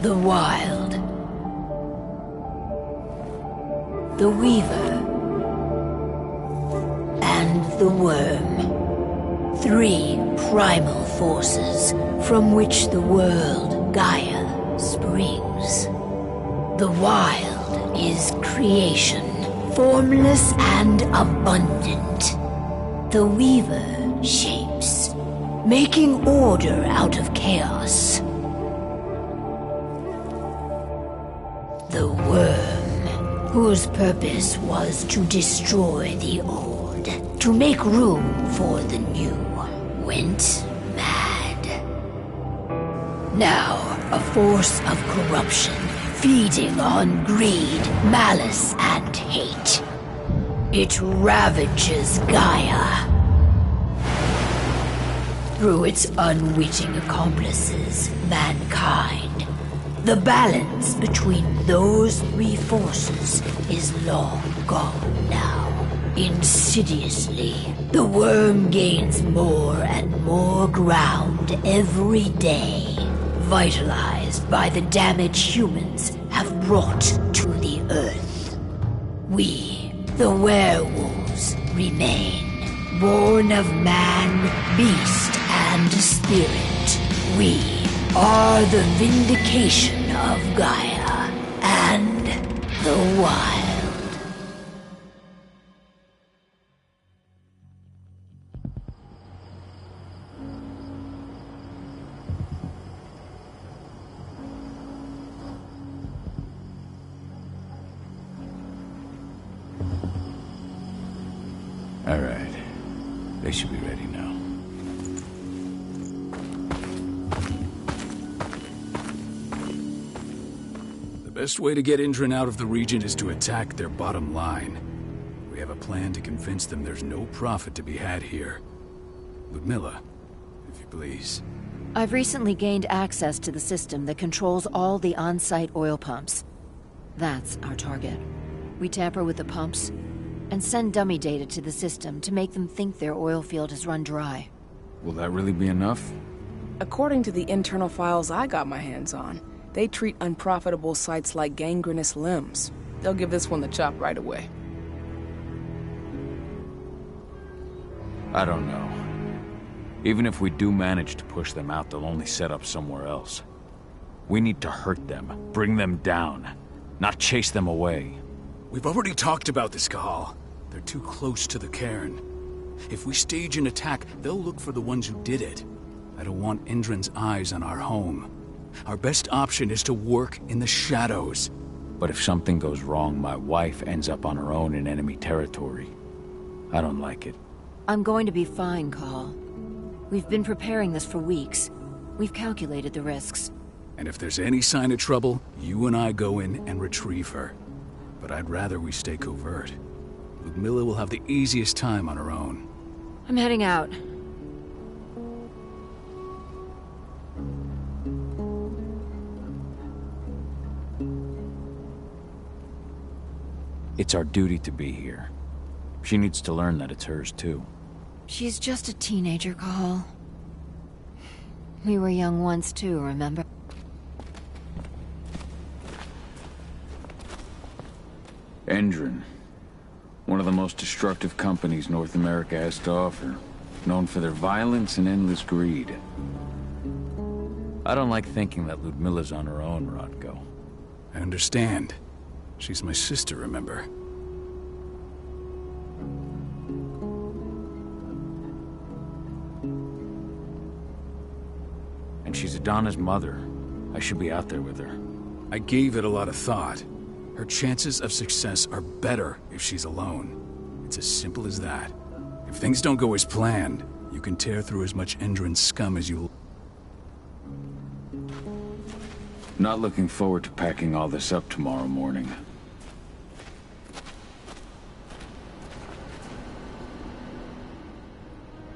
The Wild. The Weaver. And the Worm. 3 primal forces from which the world, Gaia, springs. The Wild is creation, formless and abundant. The Weaver shapes, making order out of chaos. The Worm, whose purpose was to destroy the old, to make room for the new, went mad. Now, a force of corruption, feeding on greed, malice, and hate. It ravages Gaia. Through its unwitting accomplices, mankind. The balance between those 3 forces is long gone now. Insidiously, the Worm gains more and more ground every day, vitalized by the damage humans have brought to the Earth. We, the werewolves, remain, born of man, beast, and spirit. We are the vindication of Gaia and the Wild. All right. They should be ready now. The best way to get Indran out of the region is to attack their bottom line. We have a plan to convince them there's no profit to be had here. Ludmilla, if you please. I've recently gained access to the system that controls all the on-site oil pumps. That's our target. We tamper with the pumps and send dummy data to the system to make them think their oil field has run dry. Will that really be enough? According to the internal files I got my hands on, they treat unprofitable sites like gangrenous limbs. They'll give this one the chop right away. I don't know. Even if we do manage to push them out, they'll only set up somewhere else. We need to hurt them, bring them down, not chase them away. We've already talked about this, Cahal. They're too close to the cairn. If we stage an attack, they'll look for the ones who did it. I don't want Indran's eyes on our home. Our best option is to work in the shadows. But if something goes wrong, my wife ends up on her own in enemy territory. I don't like it. I'm going to be fine, Call. We've been preparing this for weeks. We've calculated the risks. And if there's any sign of trouble, you and I go in and retrieve her. But I'd rather we stay covert. Ludmilla will have the easiest time on her own. I'm heading out. It's our duty to be here. She needs to learn that it's hers too. She's just a teenager, Call. We were young once too, remember? Endron. One of the most destructive companies North America has to offer. Known for their violence and endless greed. I don't like thinking that Ludmilla's on her own, Rodko. I understand. She's my sister, remember? And she's Adana's mother. I should be out there with her. I gave it a lot of thought. Her chances of success are better if she's alone. It's as simple as that. If things don't go as planned, you can tear through as much Endron scum as you... Not looking forward to packing all this up tomorrow morning.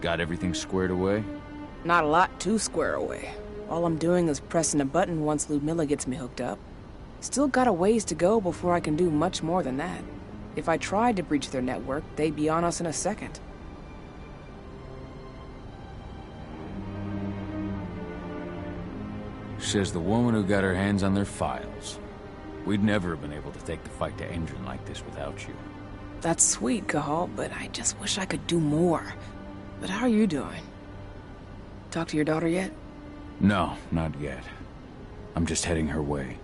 Got everything squared away? Not a lot to square away. All I'm doing is pressing a button once Ludmilla gets me hooked up. Still got a ways to go before I can do much more than that. If I tried to breach their network, they'd be on us in a second. Says the woman who got her hands on their files. We'd never have been able to take the fight to Endron like this without you. That's sweet, Cahal, but I just wish I could do more. But how are you doing? Talk to your daughter yet? No, not yet. I'm just heading her way.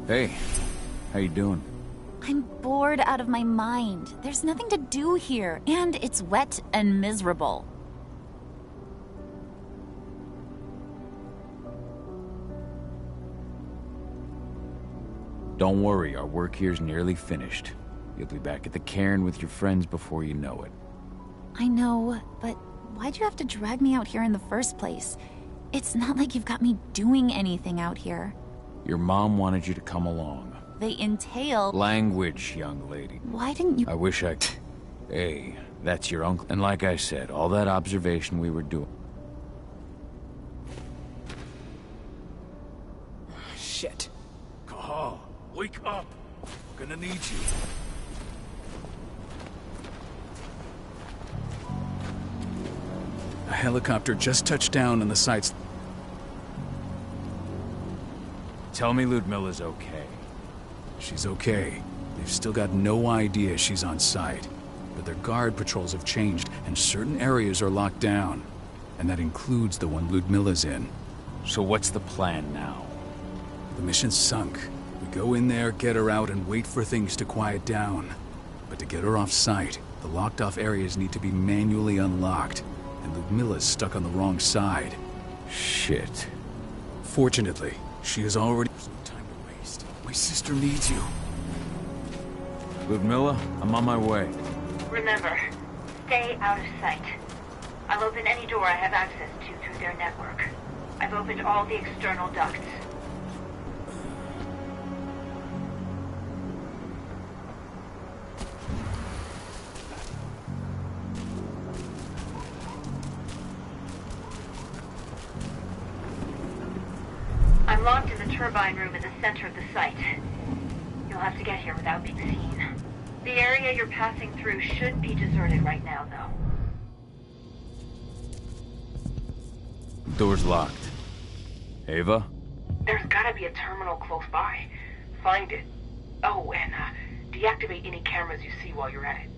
Hey, how you doing? I'm bored out of my mind. There's nothing to do here, and it's wet and miserable. Don't worry, our work here's nearly finished. You'll be back at the cairn with your friends before you know it. I know, but why'd you have to drag me out here in the first place? It's not like you've got me doing anything out here. Your mom wanted you to come along. They entail... Language, young lady. Why didn't you... I wish I... Hey, that's your uncle. And like I said, all that observation we were doing... Shit. Cahal, wake up! We're gonna need you. A helicopter just touched down on the sites. Tell me Ludmilla's okay. She's okay. They've still got no idea she's on site. But their guard patrols have changed, and certain areas are locked down. And that includes the one Ludmilla's in. So what's the plan now? The mission's sunk. We go in there, get her out, and wait for things to quiet down. But to get her off site, the locked-off areas need to be manually unlocked. And Ludmilla's stuck on the wrong side. Shit. Fortunately, she is already... There's no time to waste. My sister needs you. Ludmilla, I'm on my way. Remember, stay out of sight. I'll open any door I have access to through their network. I've opened all the external ducts. I'm locked in the turbine room in the center of the site. You'll have to get here without being seen. The area you're passing through should be deserted right now, though. Door's locked. Ava? There's gotta be a terminal close by. Find it. Oh, and deactivate any cameras you see while you're at it.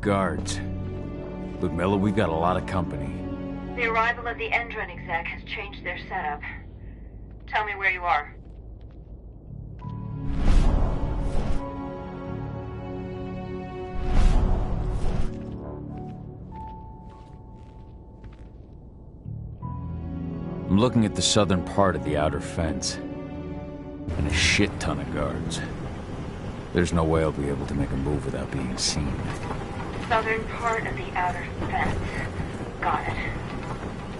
Guards. Ludmilla, we've got a lot of company. The arrival of the Endron exec has changed their setup. Tell me where you are. I'm looking at the southern part of the outer fence. And a shit ton of guards. There's no way I'll be able to make a move without being seen. Southern part of the outer fence. Got it.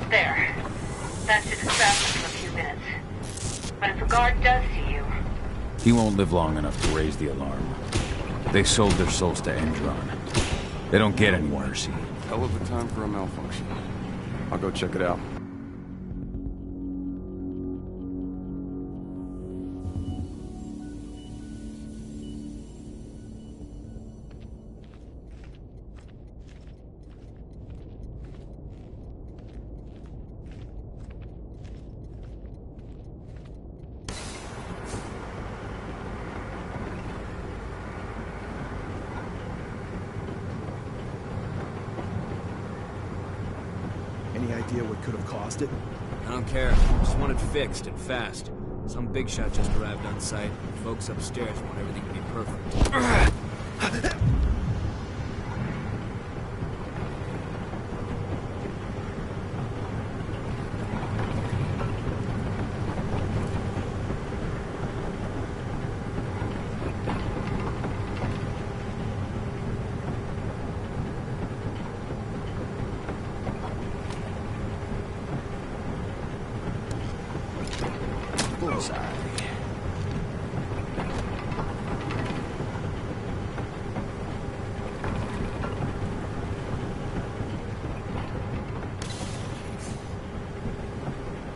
There. That should distract him for a few minutes. But if a guard does see you... He won't live long enough to raise the alarm. They sold their souls to Endron. They don't get any mercy. Hell of a time for a malfunction. I'll go check it out. Any idea what could have caused it? I don't care. Just want it fixed and fast. Some big shot just arrived on site. Folks upstairs want everything to be perfect.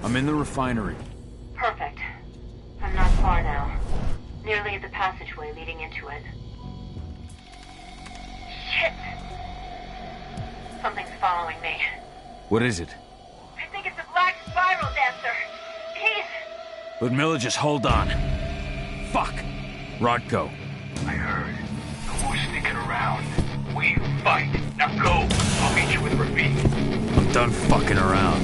I'm in the refinery. Perfect. I'm not far now. Nearly at the passageway leading into it. Shit! Something's following me. What is it? I think it's a black spiral dancer. He's... Ludmilla, just hold on. Fuck! Rodko. I heard. No more sticking around. We fight. Now go. I'll meet you with Rafik. I'm done fucking around.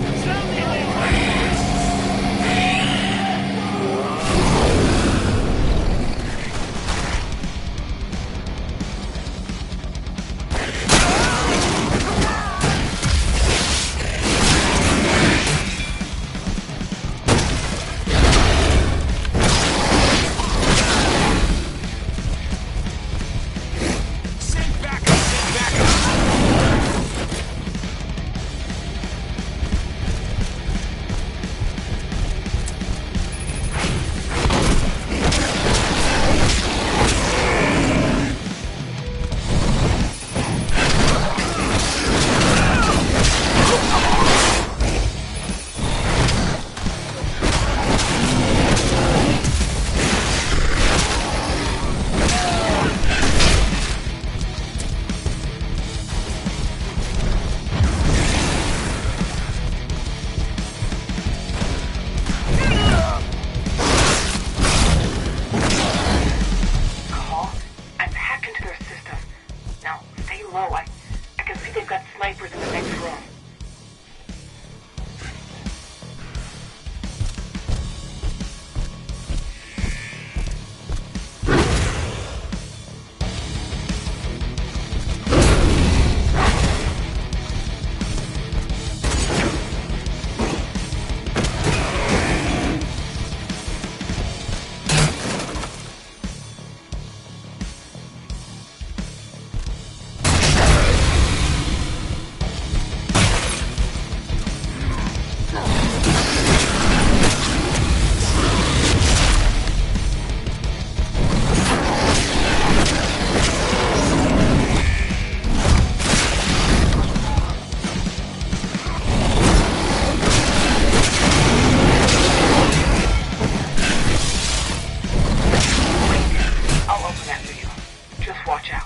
Just watch out.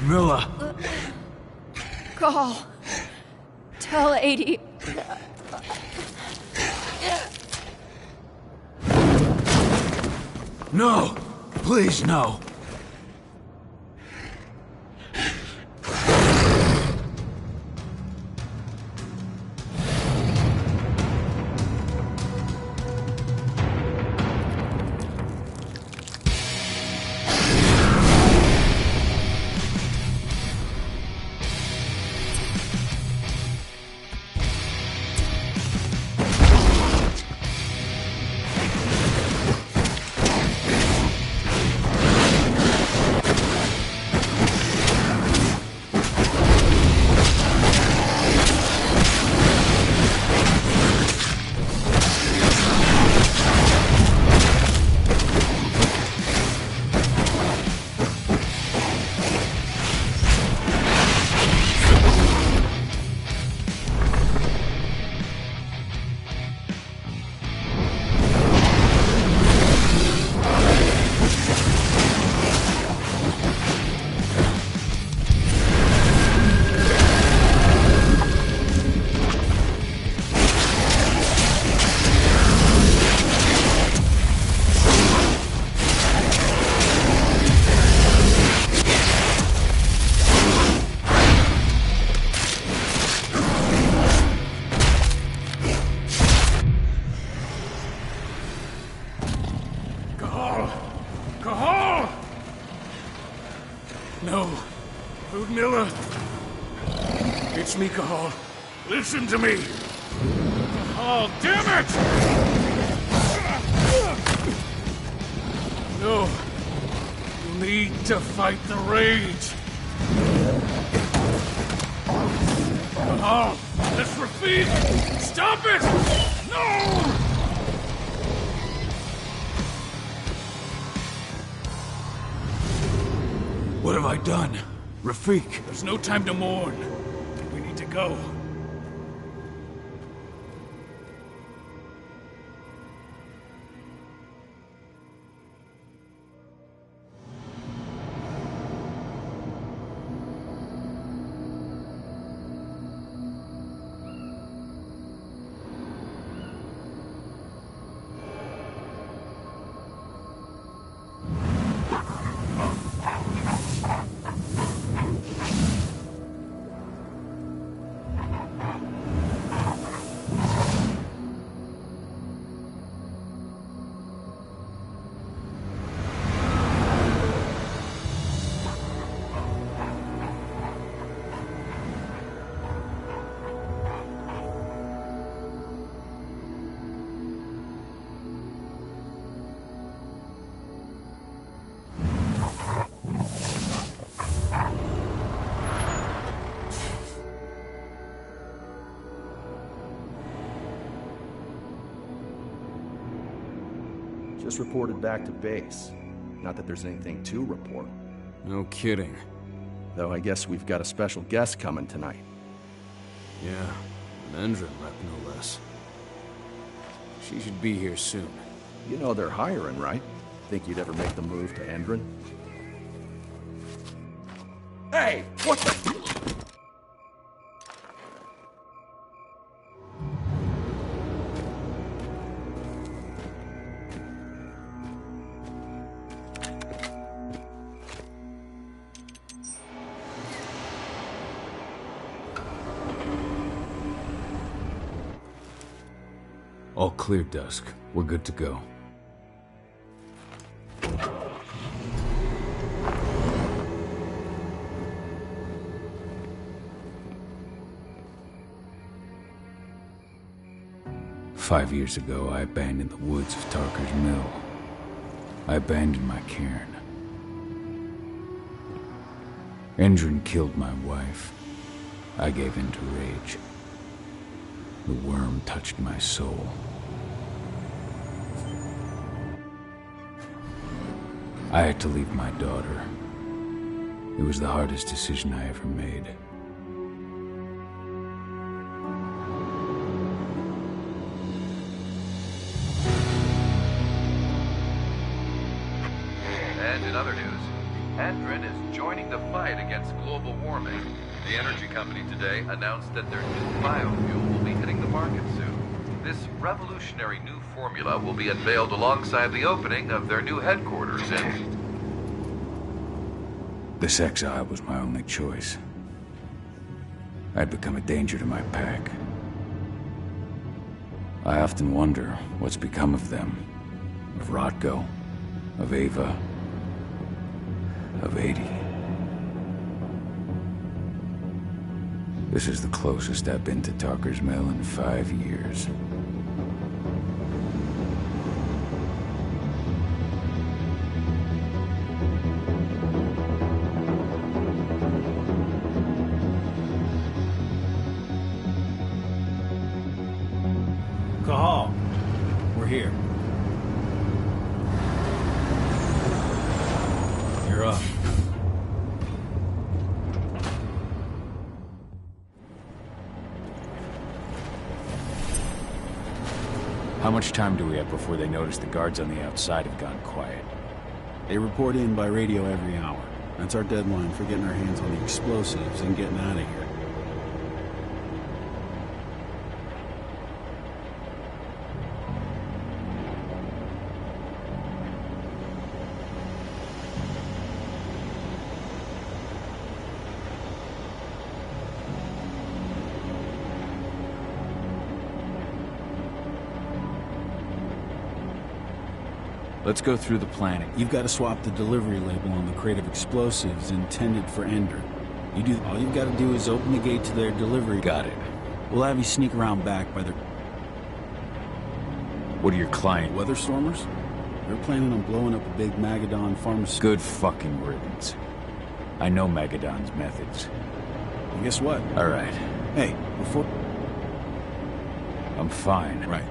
Ludmilla! Call. Tell 80. No! Please, no! No. Ludmilla. It's me, Cahal. Listen to me. Cahal, damn it! No. You need to fight the rage. Cahal, that's Rafik! Stop it! No! What have I done? Rafik! There's no time to mourn. We need to go. Just reported back to base. Not that there's anything to report. No kidding. Though I guess we've got a special guest coming tonight. Yeah, an Endron rep, no less. She should be here soon. You know they're hiring, right? Think you'd ever make the move to Endron? Hey! What the... All clear, Dusk. We're good to go. "5 years ago, I abandoned the woods of Tarker's Mill. I abandoned my cairn. Endron killed my wife. I gave in to rage. The worm touched my soul. I had to leave my daughter. It was the hardest decision I ever made. And in other news, Endron is joining the fight against global warming. The energy company today announced that their new biofuel will be hitting the market soon. This revolutionary new formula will be unveiled alongside the opening of their new headquarters in... This exile was my only choice. I'd become a danger to my pack. I often wonder what's become of them. Of Rotko, of Ava, of 80. This is the closest I've been to Tarker's Mill in 5 years. Cahal, we're here. You're up. How much time do we have before they notice the guards on the outside have gone quiet? They report in by radio every hour. That's our deadline for getting our hands on the explosives and getting out of here. Let's go through the planning. You've got to swap the delivery label on the crate of explosives intended for Ender. All you've got to do is open the gate to their delivery. Got it. We'll have you sneak around back by their... What are your clients? Weather stormers? They're planning on blowing up a big Magadon pharmacy. Good fucking riddance. I know Magadon's methods. And guess what? All right. Hey, before... I'm fine. Right.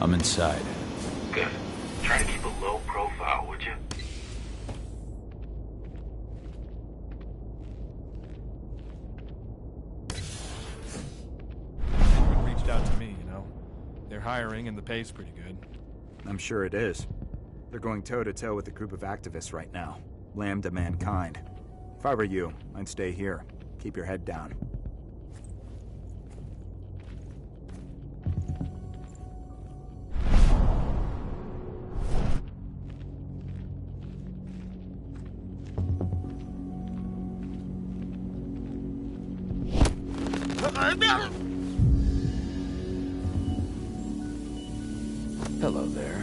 I'm inside. Good. Try to keep a low profile, would you? Anyone reached out to me, you know. They're hiring and the pay's pretty good. I'm sure it is. They're going toe-to-toe with a group of activists right now. Lambda Mankind. If I were you, I'd stay here. Keep your head down. Hello there.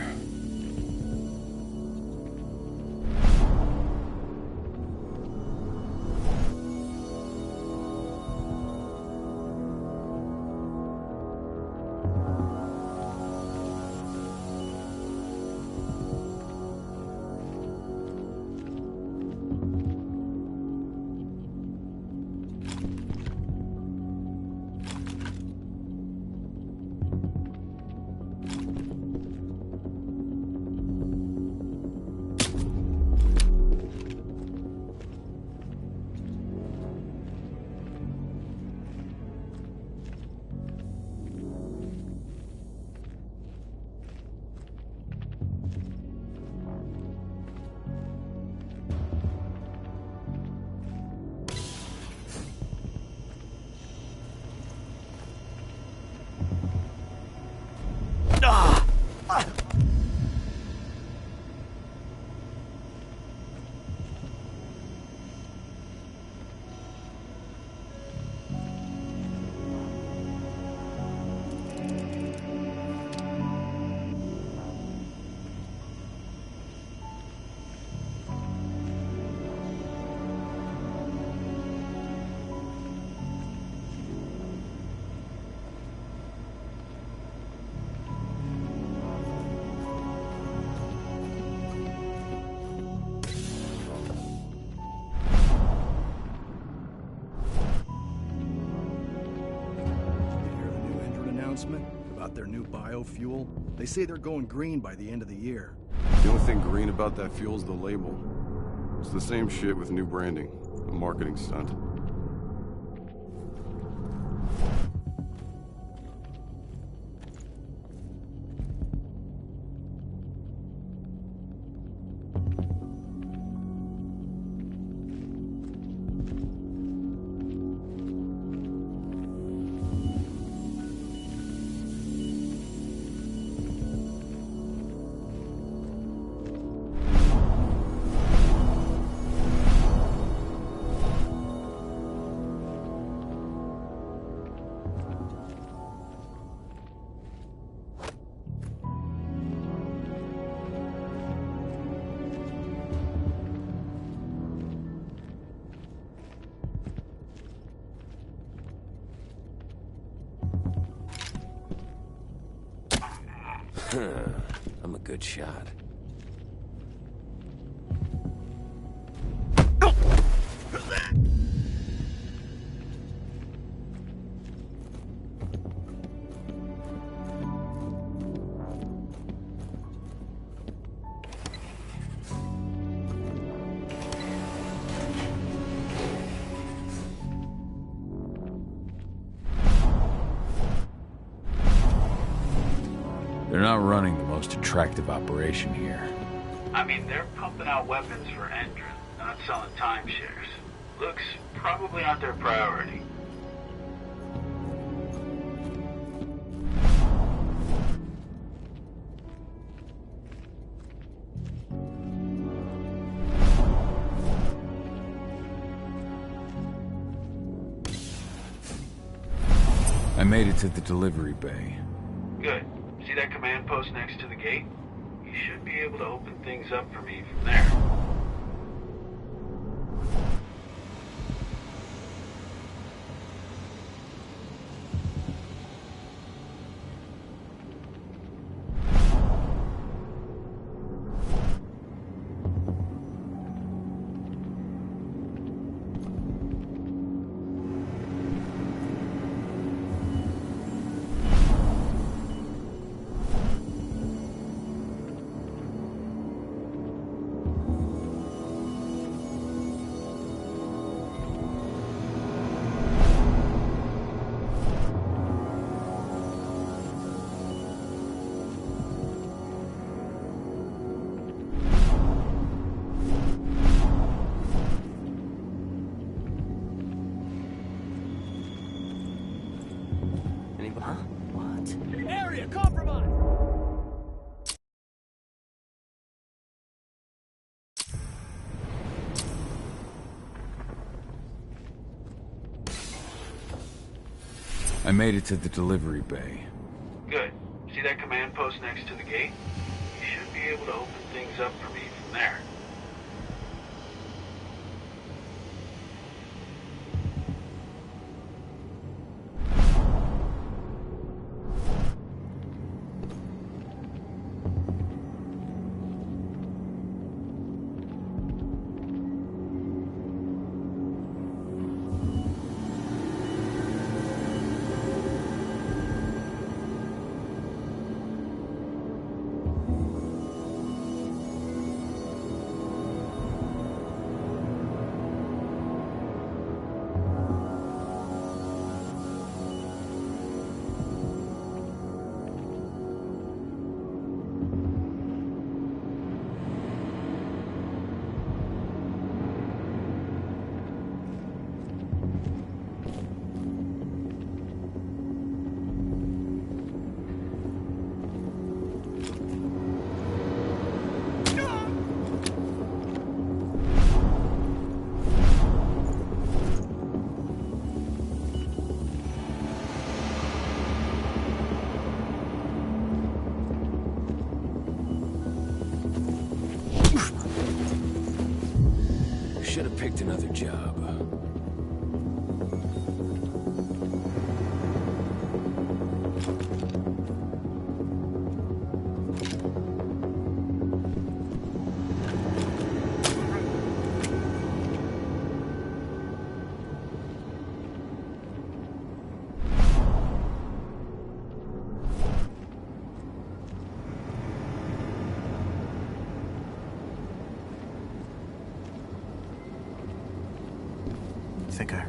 About their new biofuel. They say they're going green by the end of the year. The only thing green about that fuel is the label. It's the same shit with new branding. A marketing stunt. I'm a good shot. They're not running the most attractive operation here. I mean, they're pumping out weapons for Endron, not selling timeshares. Looks probably not their priority. I made it to the delivery bay. Good. See that command post next to the gate? You should be able to open things up for me from there. Area compromised! I made it to the delivery bay. Good. See that command post next to the gate? You should be able to open things up for me from there. Should have picked another job. Thicker.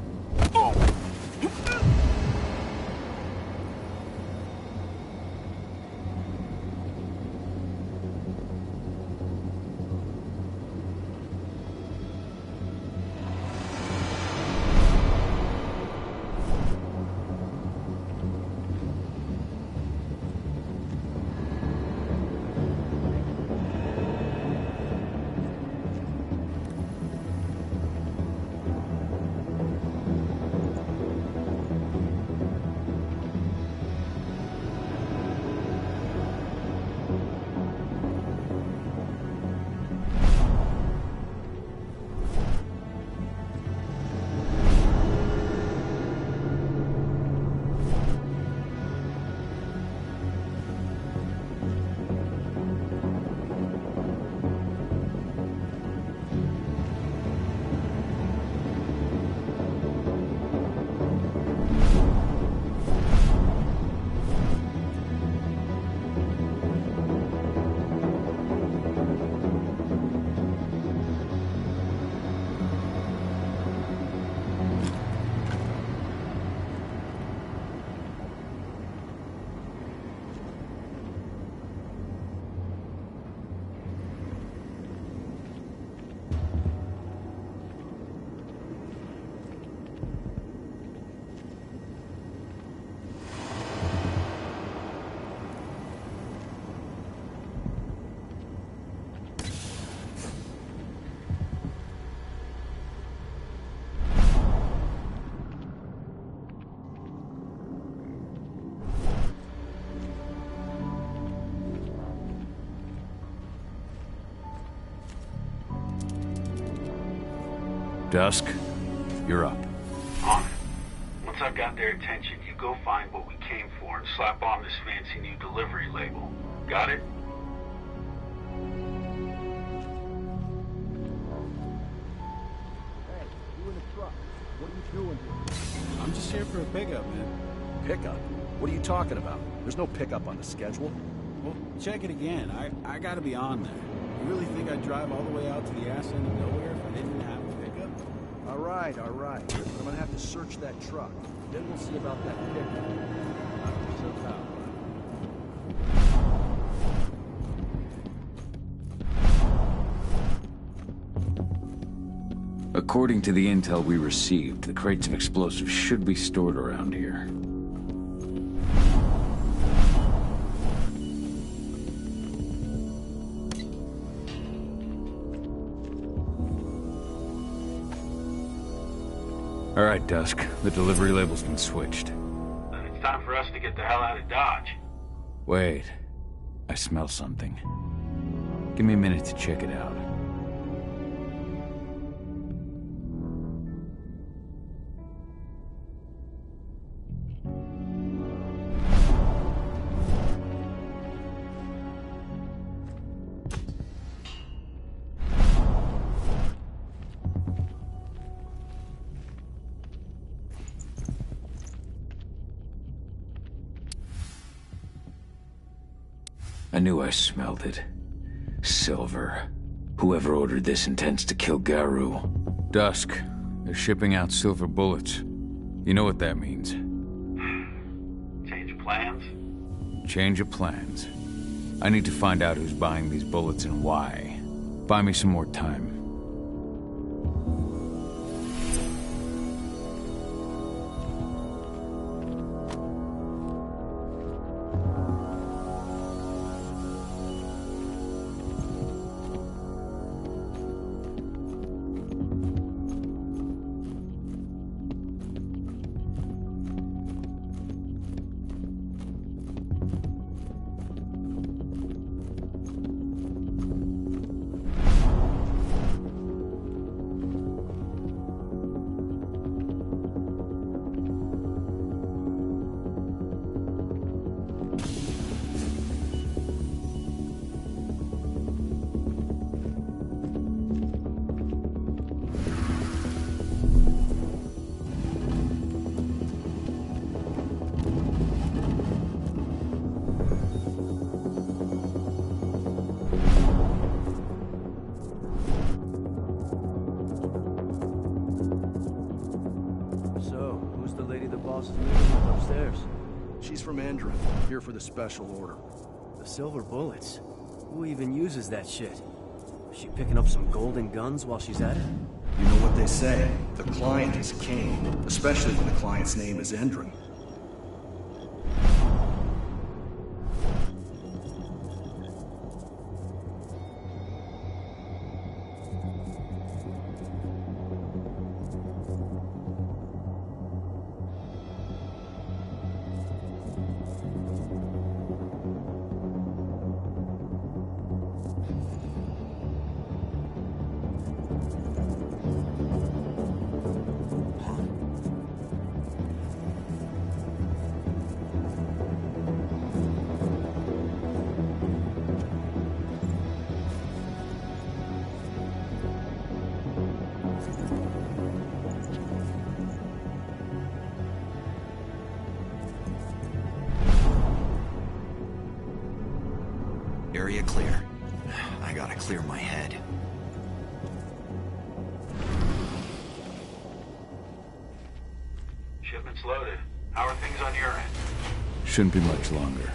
Dusk, you're up. On it. Once I've got their attention, you go find what we came for and slap on this fancy new delivery label. Got it? Hey, you in the truck. What are you doing here? I'm just here for a pickup, man. Pickup? What are you talking about? There's no pickup on the schedule. Well, check it again. I gotta be on there. You really think I'd drive all the way out to the ass end of nowhere if I didn't have a pickup? All right. But I'm gonna have to search that truck. Then we'll see about that pickup. So tough. According to the intel we received, the crates of explosives should be stored around here. All right, Dusk. The delivery label's been switched. Then it's time for us to get the hell out of Dodge. Wait. I smell something. Give me a minute to check it out. I knew I smelled it. Silver. Whoever ordered this intends to kill Garou. Dusk. They're shipping out silver bullets. You know what that means. Change of plans? Change of plans. I need to find out who's buying these bullets and why. Buy me some more time. She's from Endron, here for the special order. The silver bullets? Who even uses that shit? Is she picking up some golden guns while she's at it? You know what they say, the client is king, especially when the client's name is Endron. Area clear. I gotta clear my head. Shipment's loaded. How are things on your end? Shouldn't be much longer.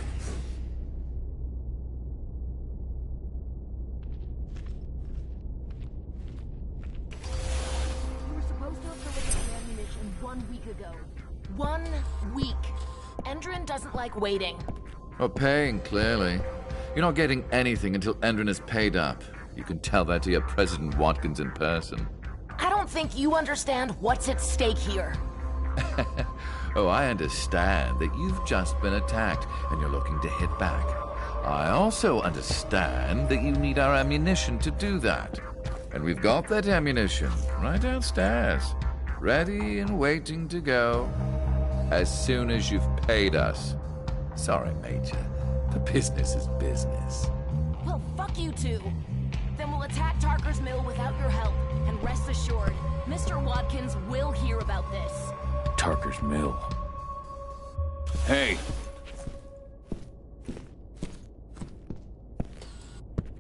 We were supposed to have delivered the ammunition 1 week ago. 1 week. Endron doesn't like waiting. Well, paying, clearly. You're not getting anything until Endron is paid up. You can tell that to your President Watkins in person. I don't think you understand what's at stake here. Oh, I understand that you've just been attacked and you're looking to hit back. I also understand that you need our ammunition to do that. And we've got that ammunition right downstairs, ready and waiting to go as soon as you've paid us. Sorry, Major. The business is business. Well, fuck you two. Then we'll attack Tarker's Mill without your help. And rest assured, Mr. Watkins will hear about this. Tarker's Mill. Hey!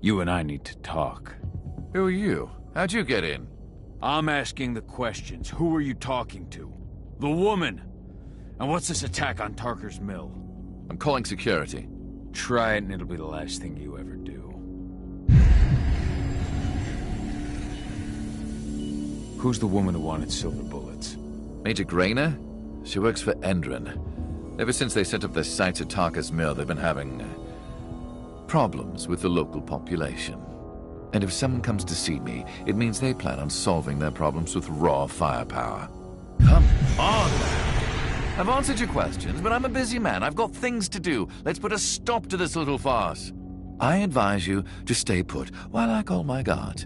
You and I need to talk. Who are you? How'd you get in? I'm asking the questions. Who are you talking to? The woman! And what's this attack on Tarker's Mill? I'm calling security. Try it and it'll be the last thing you ever do. Who's the woman who wanted silver bullets? Major Grainer? She works for Endron. Ever since they set up their sights at Tarker's Mill, they've been having problems with the local population. And if someone comes to see me, it means they plan on solving their problems with raw firepower. Come on! I've answered your questions, but I'm a busy man. I've got things to do. Let's put a stop to this little farce. I advise you to stay put while I call my guard.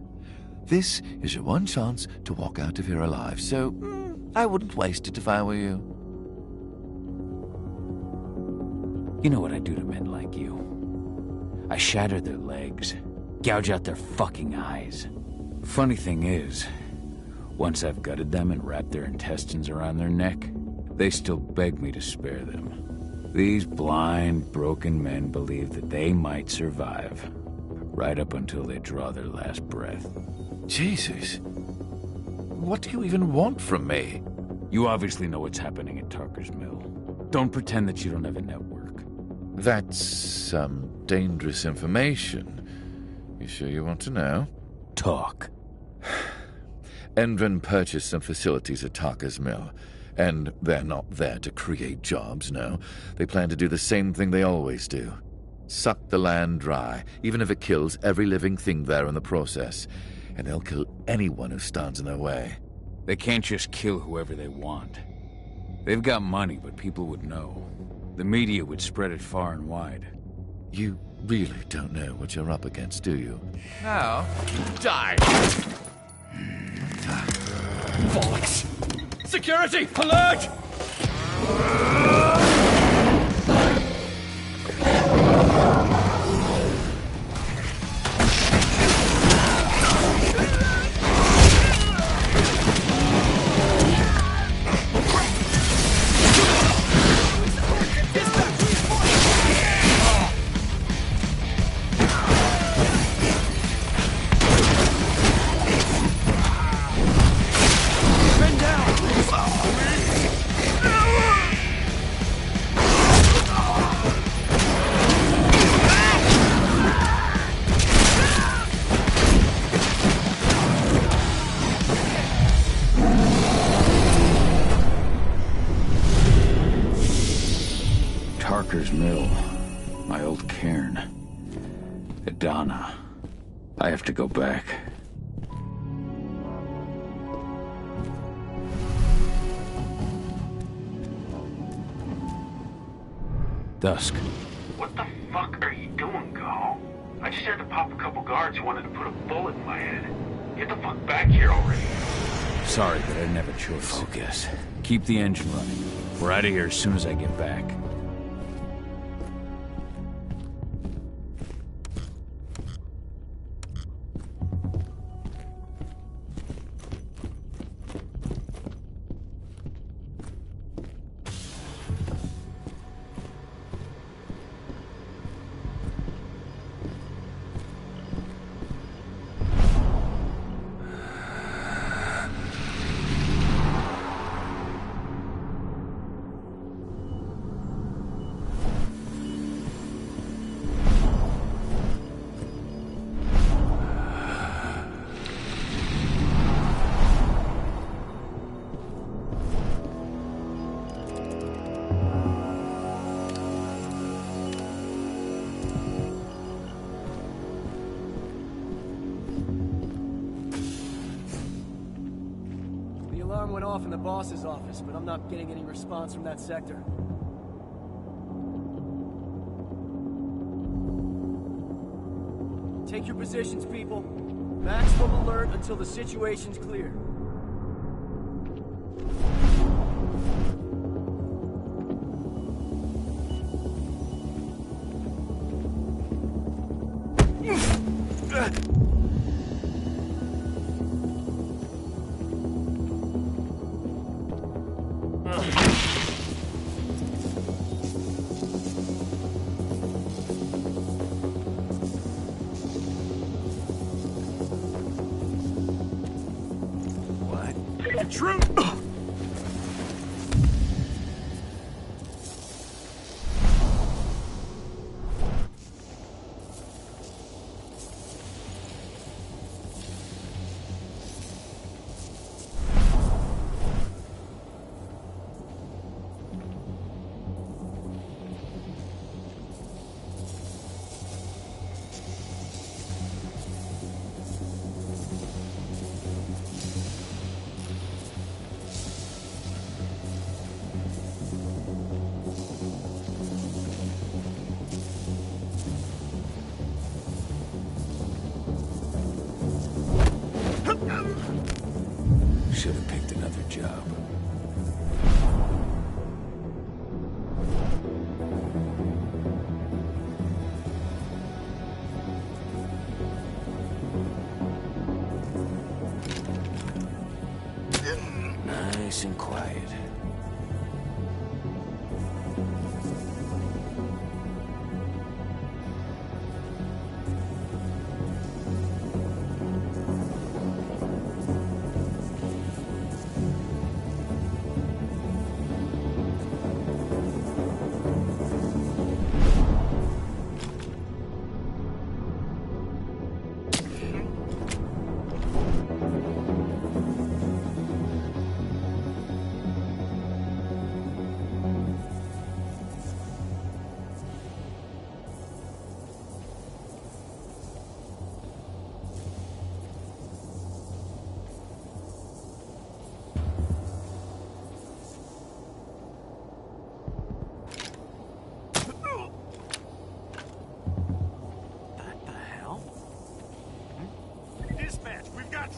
This is your one chance to walk out of here alive, so I wouldn't waste it if I were you. You know what I do to men like you. I shatter their legs, gouge out their fucking eyes. Funny thing is, once I've gutted them and wrapped their intestines around their neck, they still beg me to spare them. These blind, broken men believe that they might survive, right up until they draw their last breath. Jesus. What do you even want from me? You obviously know what's happening at Tarker's Mill. Don't pretend that you don't have a network. That's some dangerous information. You sure you want to know? Talk. Endron purchased some facilities at Tarker's Mill, and they're not there to create jobs, no. They plan to do the same thing they always do. Suck the land dry, even if it kills every living thing there in the process. And they'll kill anyone who stands in their way. They can't just kill whoever they want. They've got money, but people would know. The media would spread it far and wide. You really don't know what you're up against, do you? Now, die! Bollocks! Security! Alert! Tarker's Mill. My old cairn. Adana. I have to go back. Dusk. What the fuck are you doing, Go? I just had to pop a couple guards who wanted to put a bullet in my head. Get the fuck back here already. Sorry, but I didn't have a choice. Focus. Keep the engine running. We're out of here as soon as I get back. Went off in the boss's office, but I'm not getting any response from that sector. Take your positions, people. Maximum alert until the situation's clear. True. Should have picked another job. Nice and quiet.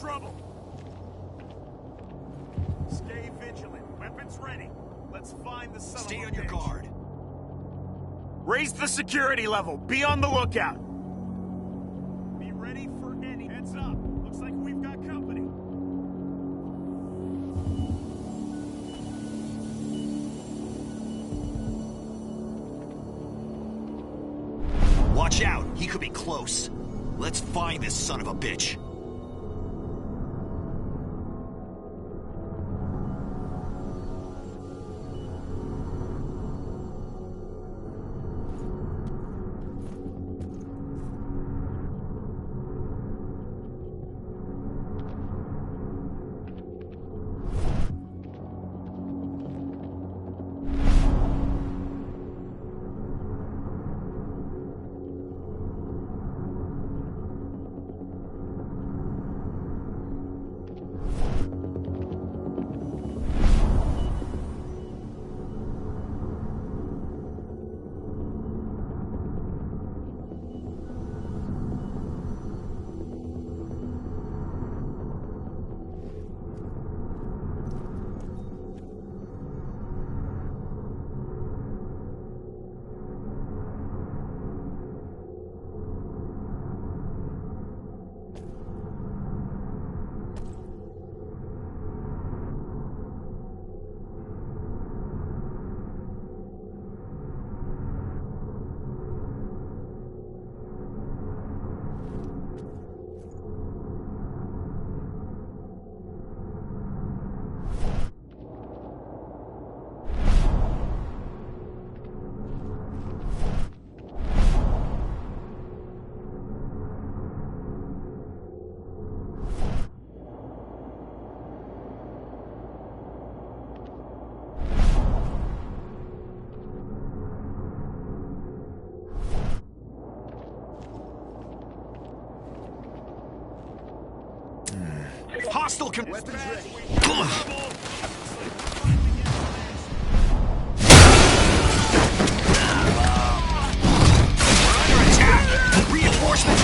Trouble! Stay vigilant. Weapons ready. Let's find the son of a bitch. Stay on your guard. Raise the security level. Be on the lookout. Be ready for any... Heads up. Looks like we've got company. Watch out. He could be close. Let's find this son of a bitch. Hostile weapons ready. We're under attack. Reinforcements.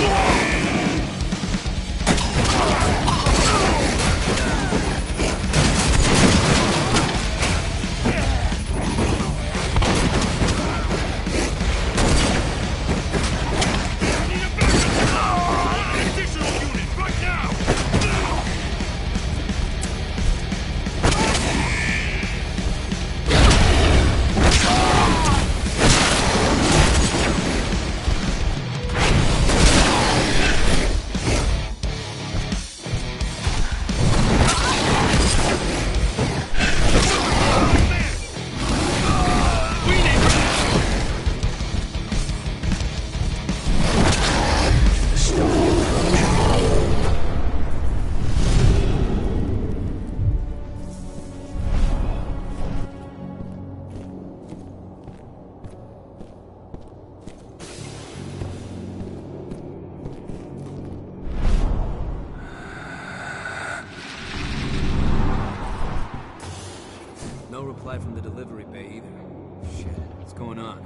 No reply from the delivery bay either. Shit, what's going on?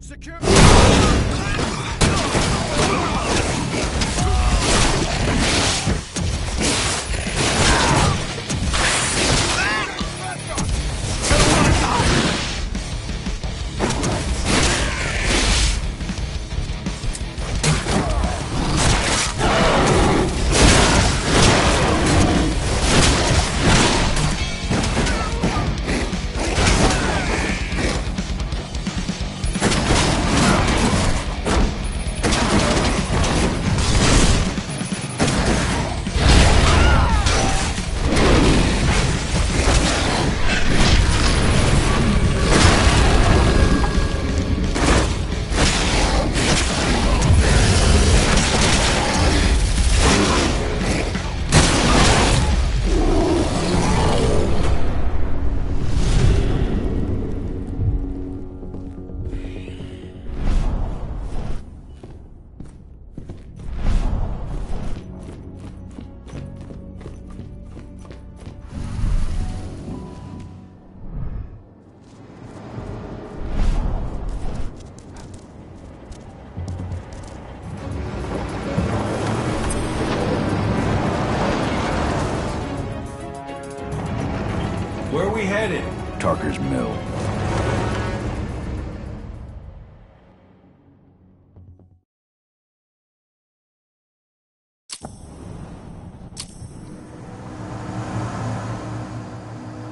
Secure. Where are we headed? Tarker's Mill.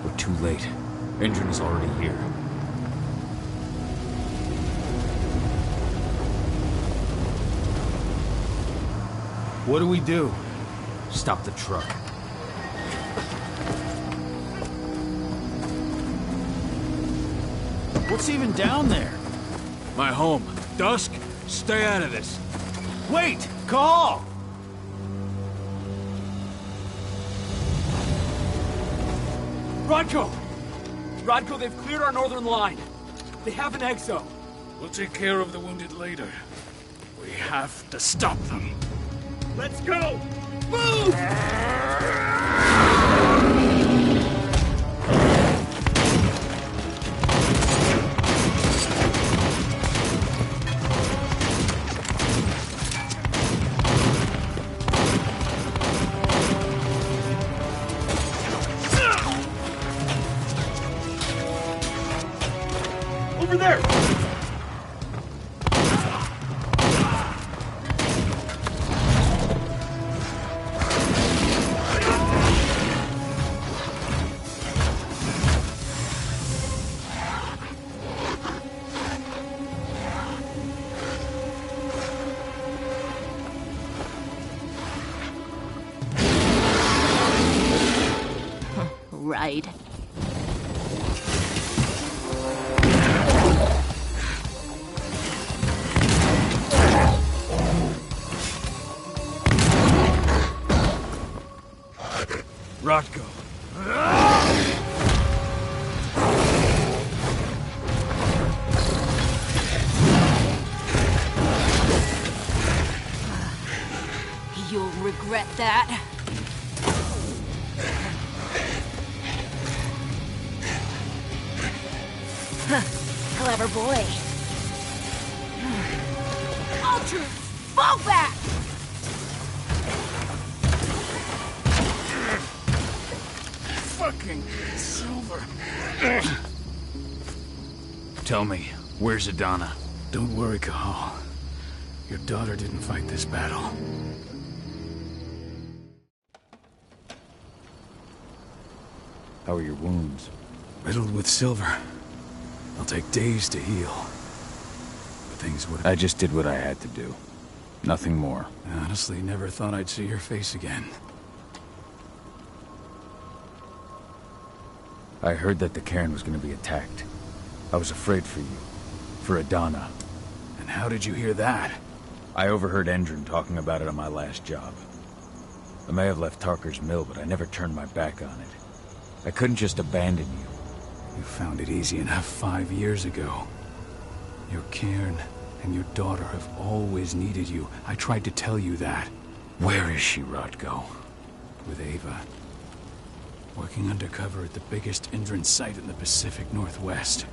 We're too late. Engine is already here. What do we do? Stop the truck. What's even down there? My home. Dusk, stay out of this. Wait! Call! Rodko! Rodko, they've cleared our northern line. They have an exo. We'll take care of the wounded later. We have to stop them. Let's go! Move! hide. Rotko. You'll regret that. Clever boy. Ultra, fall back! Fucking Silver. Tell me, where's Adana? Don't worry, Cahal. Your daughter didn't fight this battle. How are your wounds? Riddled with silver. They'll take days to heal. But things would... I just did what I had to do. Nothing more. I honestly never thought I'd see your face again. I heard that the cairn was going to be attacked. I was afraid for you. For Adana. And how did you hear that? I overheard Endron talking about it on my last job. I may have left Tarker's mill, but I never turned my back on it. I couldn't just abandon you. You found it easy enough 5 years ago. Your cairn and your daughter have always needed you. I tried to tell you that. Where is she, Rotko? With Ava. Working undercover at the biggest Endron site in the Pacific Northwest.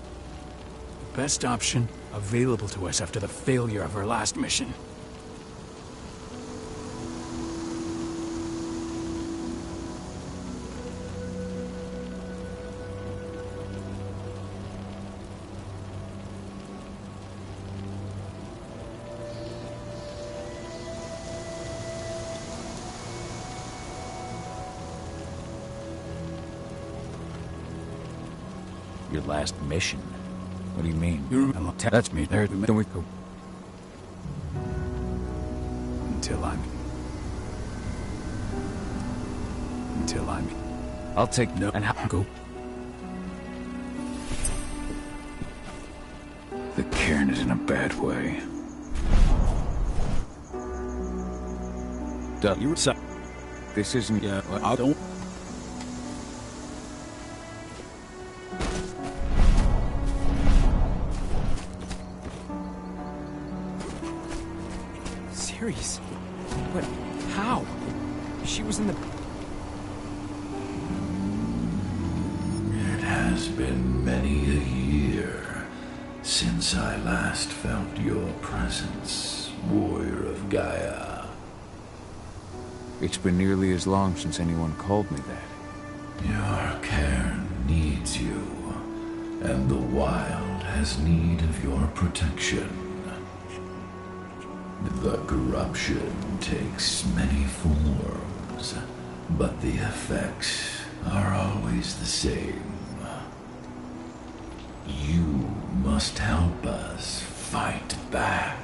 The best option available to us after the failure of her last mission. Your last mission? What do you mean? That's me. There, then we go. Until I'm... I'll take no... And how... Go. The cairn is in a bad way. You were... This isn't... Yeah, I don't... Serious? But how? She was in the... It has been many a year since I last felt your presence, warrior of Gaia. It's been nearly as long since anyone called me that. Your cairn needs you, and the wild has need of your protection. The corruption takes many forms, but the effects are always the same. You must help us fight back.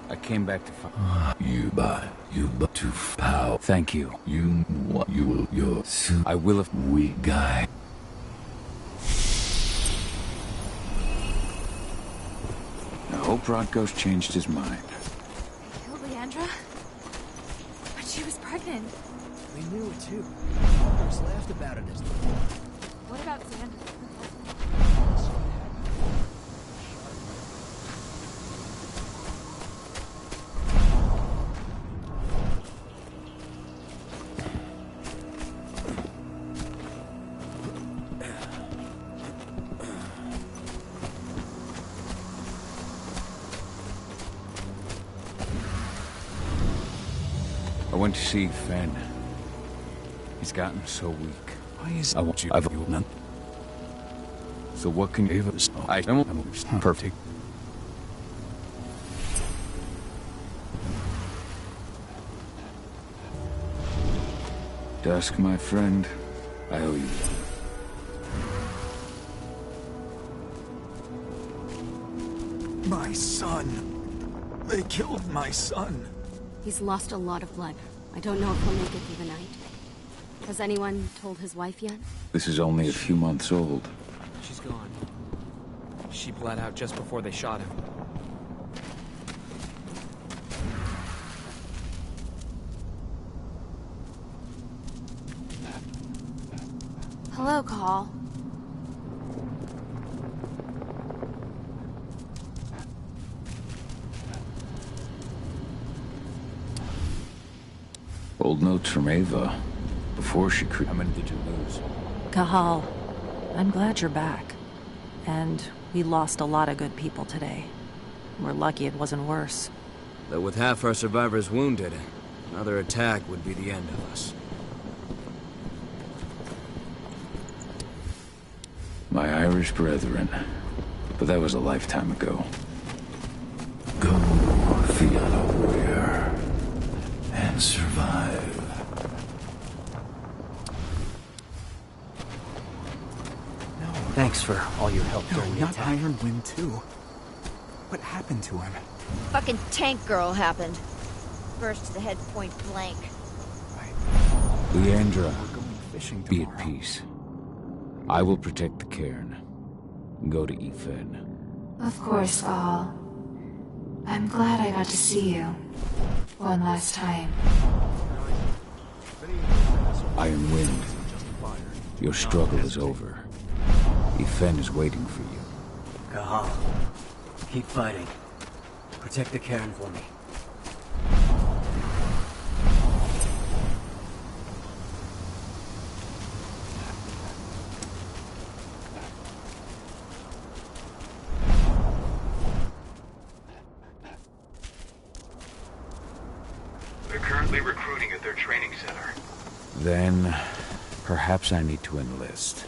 I came back to fight. You but to pow. Thank you. You what you will your I will have we guy. I hope Rotko's changed his mind. Killed Leandra? But she was pregnant. We knew it too. Others laughed about it as What about Xander? I went to see Fen. He's gotten so weak. Why is... I want you... I've none. So what can you... I'm perfect. Dusk, my friend. I owe you one. My son. They killed my son. He's lost a lot of blood. I don't know if he'll make it through the night. Has anyone told his wife yet? This is only a few months old. She's gone. She bled out just before they shot him. Hello, Call. Old notes from Ava. Before she How many did you lose? Kahal, I'm glad you're back. And we lost a lot of good people today. We're lucky it wasn't worse. Though with half our survivors wounded, another attack would be the end of us. My Irish brethren. But that was a lifetime ago. Go, Fiala warrior. And survive. Thanks for all your help during the not attack. Iron Wind 2. What happened to him? Fucking tank girl happened. Burst to the head point blank. Leandra, be at peace. I will protect the cairn. Go to Ethan. Of course, Val. I'm glad I got to see you. One last time. Iron Wind, your struggle is over. Ethan is waiting for you. Kahal, keep fighting. Protect the cairn for me. They're currently recruiting at their training center. Then, perhaps I need to enlist.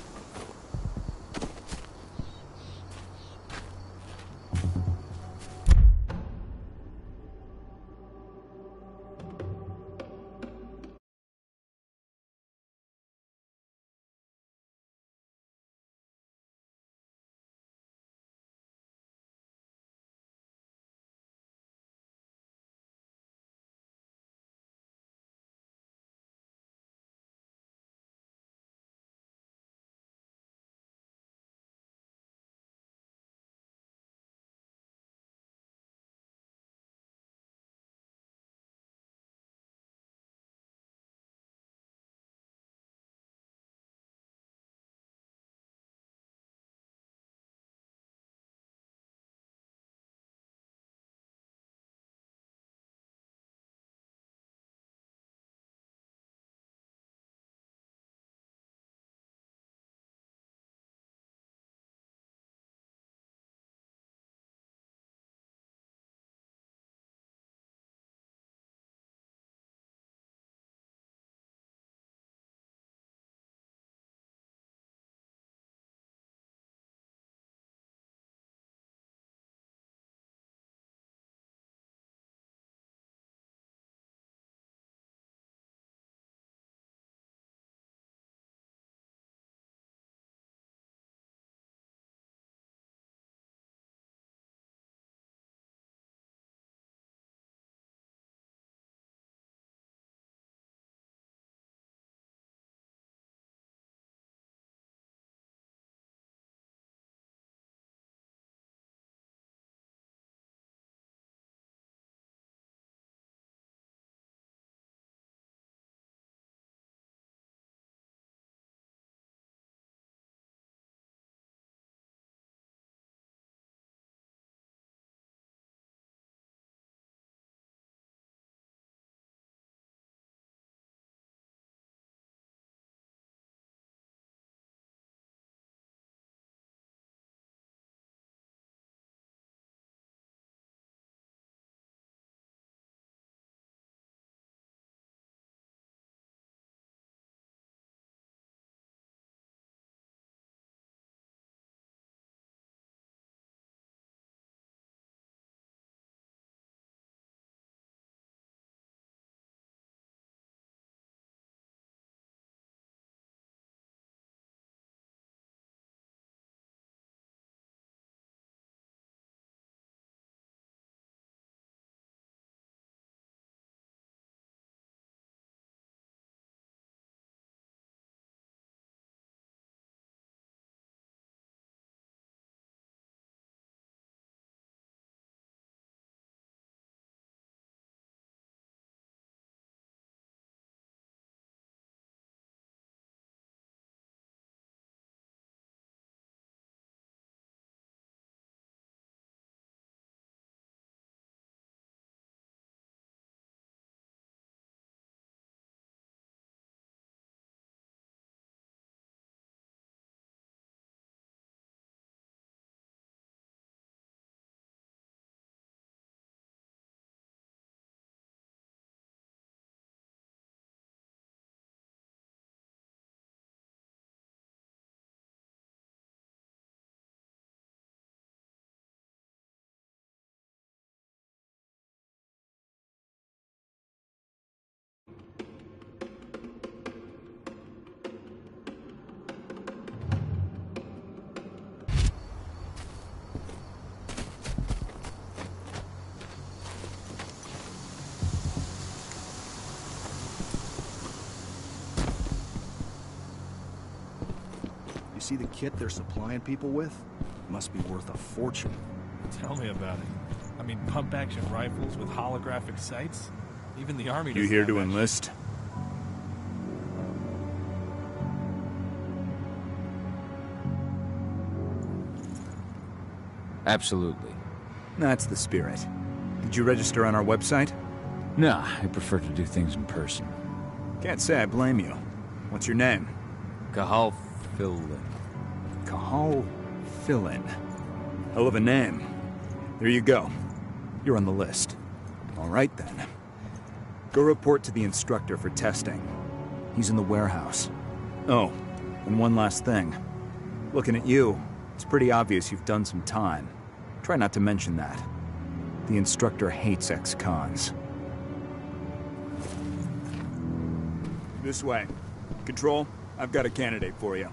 You see the kit they're supplying people with? Must be worth a fortune. Tell me about it. I mean, pump-action rifles with holographic sights? Even the army You doesn't here have to that enlist? Absolutely. That's the spirit. Did you register on our website? Nah, I prefer to do things in person. Can't say I blame you. What's your name? Cahal Fillin. Cahal Fillin. Hell of a name. There you go. You're on the list. All right, then. Go report to the instructor for testing. He's in the warehouse. Oh, and one last thing. Looking at you, it's pretty obvious you've done some time. Try not to mention that. The instructor hates ex-cons. This way. Control, I've got a candidate for you.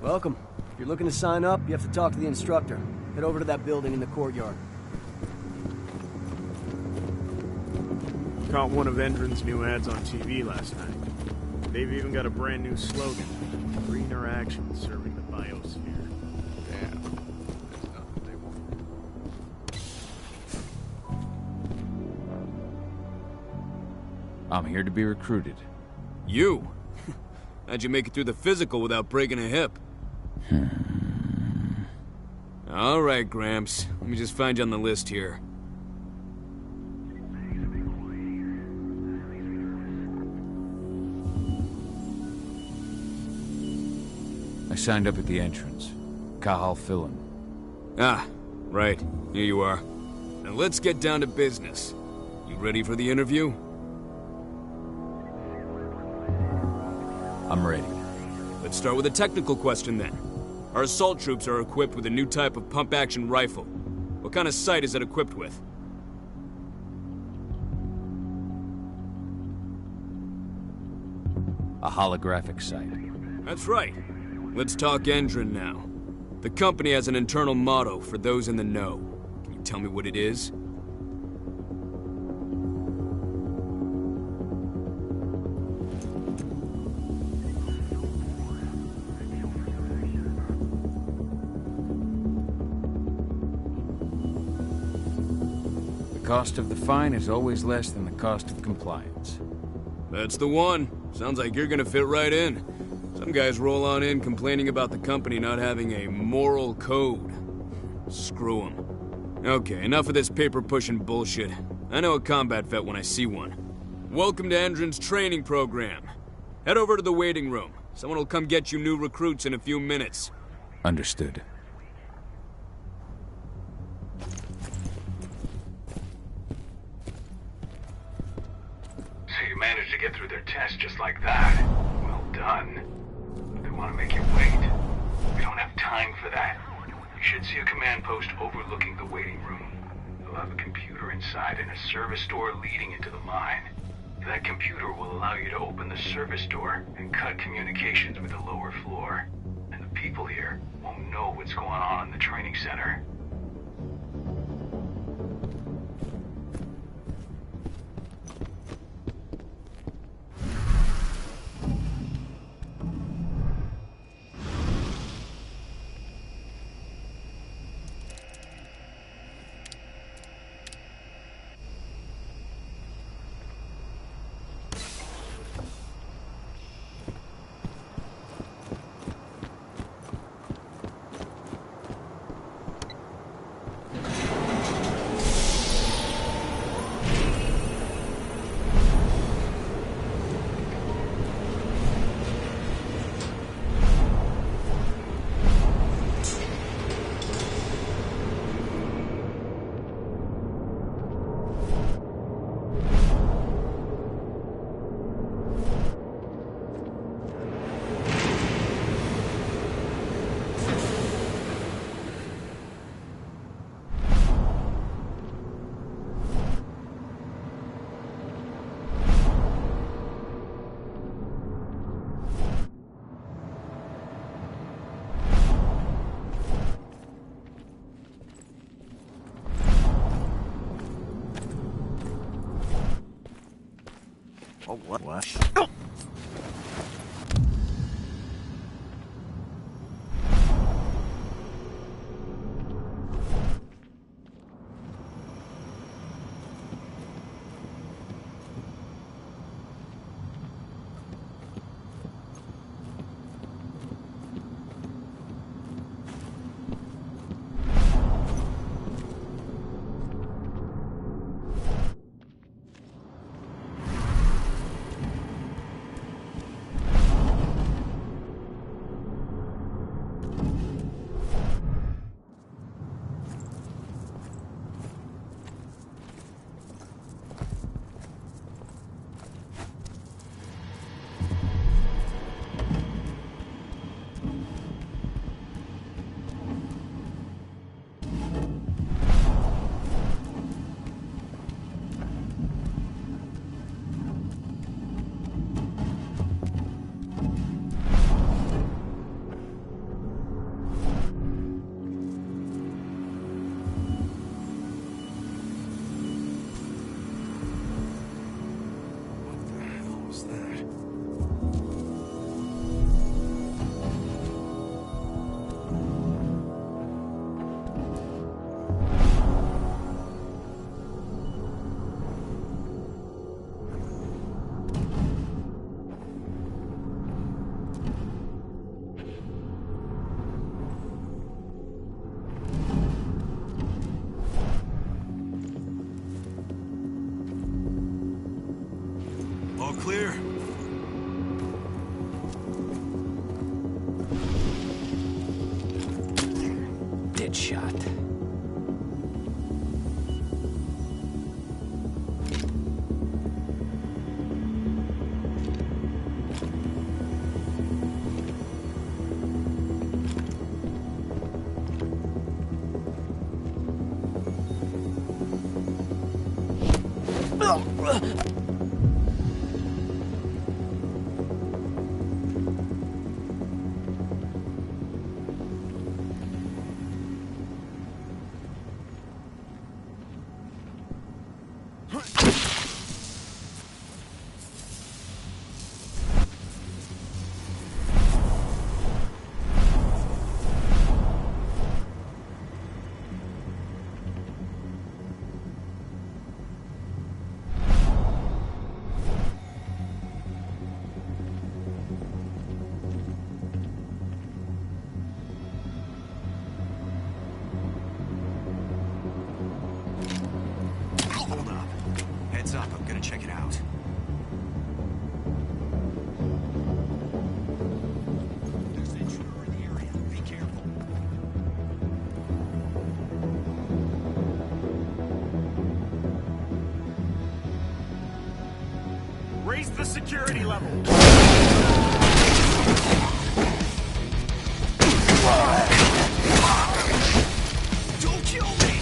Welcome. If you're looking to sign up, you have to talk to the instructor. Head over to that building in the courtyard. Caught one of Endron's new ads on TV last night. They've even got a brand new slogan. Greener action serving the biosphere. Damn. That's nothing they want. I'm here to be recruited. You? How'd you make it through the physical without breaking a hip? All right, Gramps. Let me just find you on the list here. I signed up at the entrance. Cahal Fillin. Ah, right. Here you are. Now let's get down to business. You ready for the interview? I'm ready. Let's start with a technical question then. Our assault troops are equipped with a new type of pump-action rifle. What kind of sight is it equipped with? A holographic sight. That's right. Let's talk Endron now. The company has an internal motto for those in the know. Can you tell me what it is? The cost of the fine is always less than the cost of compliance. That's the one. Sounds like you're gonna fit right in. Some guys roll on in complaining about the company not having a moral code. Screw them. Okay, enough of this paper-pushing bullshit. I know a combat vet when I see one. Welcome to Endron's training program. Head over to the waiting room. Someone will come get you new recruits in a few minutes. Understood. So you managed to get through their test just like that. Well done. But they want to make you wait. We don't have time for that. You should see a command post overlooking the waiting room. They'll have a computer inside and a service door leading into the mine. That computer will allow you to open the service door and cut communications with the lower floor. And the people here won't know what's going on in the training center. What? All clear? Dead shot. Hold up. Heads up, I'm gonna check it out. There's an intruder in the area. Be careful. Raise the security level. Don't kill me!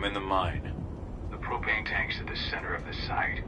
I'm in the mine. The propane tank's at the center of the site.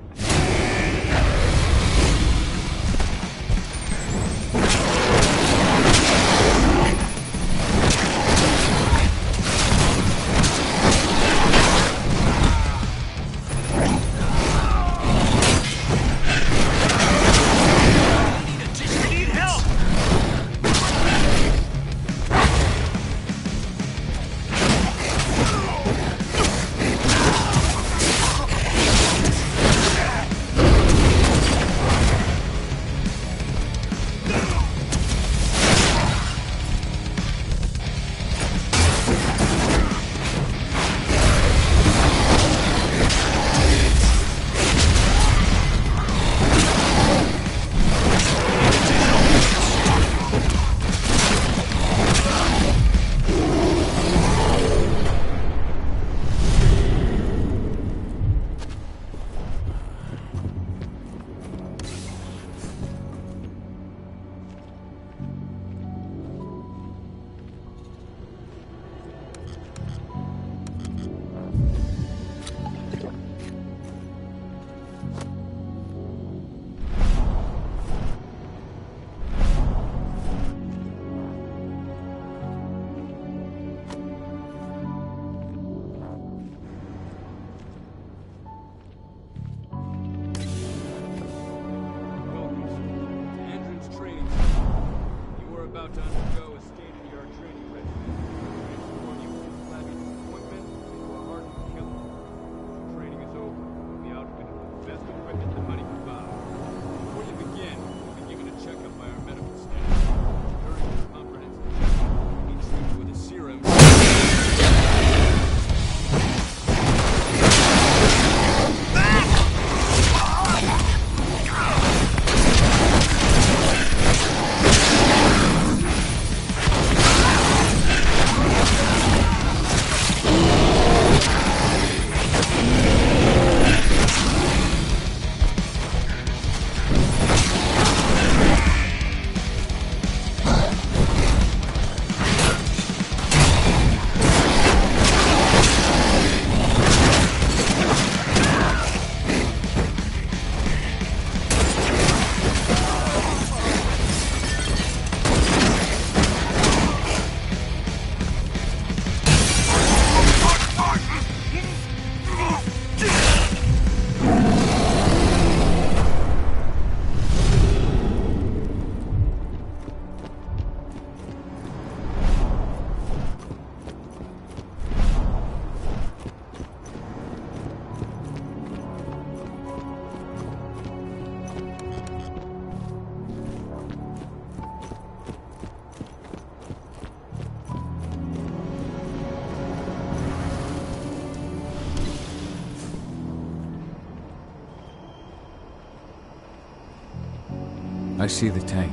I see the tank.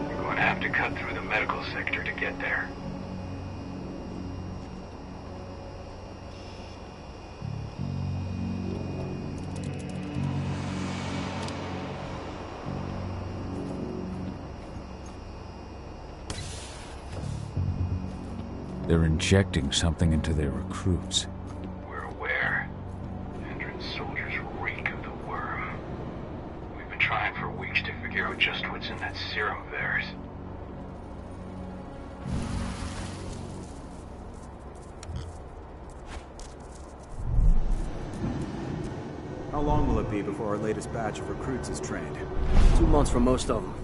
You're going to have to cut through the medical sector to get there. They're injecting something into their recruits. We're aware. Endron's soldiers reek of the worm. We've been trying for weeks to figure out just what's in that serum of theirs. How long will it be before our latest batch of recruits is trained? 2 months for most of them.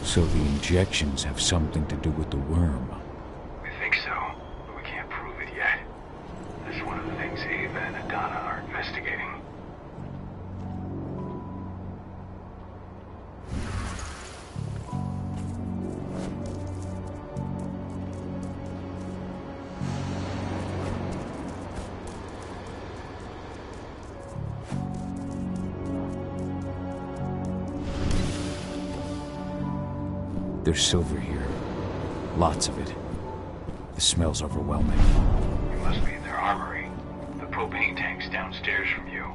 So the injections have something to do with the worm. We think so, but we can't prove it yet. That's one of the things Ava and Adana are investigating. There's silver here. Lots of it. The smell's overwhelming. You must be in their armory. The propane tank's downstairs from you.